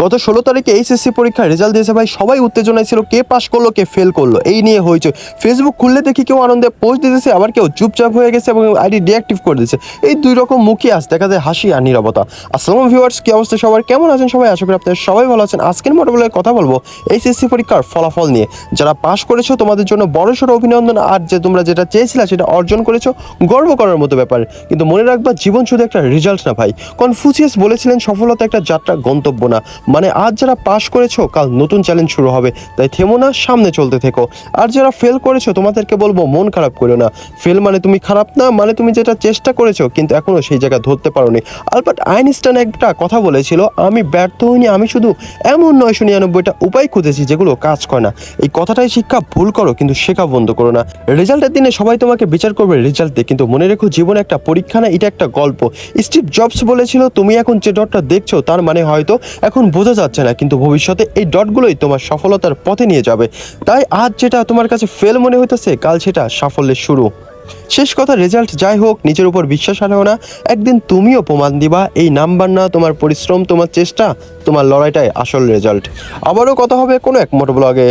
গত 16 তারিখে এইচএসসি পরীক্ষার রেজাল্ট দিয়েছে ভাই, সবাই উত্তেজনায় ছিল কে পাস করলো কে ফেল করলো এই নিয়ে হয়েছে। ফেসবুক খুললে দেখি কেউ আনন্দে পোস্ট দিতেছে, আবার কেউ চুপচাপ হয়ে গেছে এবং আইডি ডিঅ্যাক্টিভ করে দিয়েছে। এই দুই রকম মুখই আজ দেখা যায় হাসি আর নীরবতা। আসসালামু ভিউয়ার্স, কি অবস্থা সবার, কেমন আছেন সবাই? আশা করি আপনারা সবাই ভালো আছেন। আজকের মোটামুটি কথা বলবো এইচএসসি পরীক্ষার ফলাফল নিয়ে। যারা পাস করেছো তোমাদের জন্য বড়সড় অভিনন্দন, আর যে তোমরা যেটা চেয়েছিলে সেটা অর্জন করেছো, গর্ব করার মতো ব্যাপার। কিন্তু মনে রাখবা জীবন শুধু একটা রেজাল্ট না ভাই। কনফুসিয়াস বলেছিলেন সফলতা একটা যাত্রা, গন্তব্য না। মানে আজ যারা পাস করেছো কাল নতুন চ্যালেঞ্জ শুরু হবে, তাই থেমো না, সামনে চলতে থেকো। আর যারা ফেল করেছো তোমাদেরকে বলবো মন খারাপ করো না। ফেল মানে তুমি খারাপ না, মানে তুমি যেটা চেষ্টা করেছো কিন্তু এখনো সেই জায়গা ধরতে পারোনি। আলবার্ট আইনস্টাইন একটা কথা বলেছিল, আমি ব্যর্থ হইনি, আমি শুধু এমন 999টা উপায় খুঁজেছি যেগুলো কাজ করে না। এই কথাটাই শিক্ষা, ভুল করো কিন্তু শেখা বন্ধ করো না। রেজাল্টের দিনে সবাই তোমাকে বিচার করবে রেজাল্ট দিয়ে, কিন্তু মনে রেখো জীবন একটা পরীক্ষা না, এটা একটা গল্প। স্টিভ জবস বলেছিল, তুমি এখন যে ডটটা দেখছো তার মানে হয়তো এখন বোঝা যাচ্ছে না, কিন্তু ভবিষ্যতে এই ডটগুলোই তোমার সফলতার পথে নিয়ে যাবে। তাই আজ যেটা তোমার কাছে ফেল মনে হইতেছে কাল সেটা সাফল্যের শুরু। শেষ কথা, রেজাল্ট যাই হোক নিজের উপর বিশ্বাস হারাও না। একদিন তুমিও প্রমাণ দিবা এই নাম্বার না, তোমার পরিশ্রম, তোমার চেষ্টা, তোমার লড়াইটাই আসল রেজাল্ট। আবারও কথা হবে কোনো এক মোটো ব্লগে।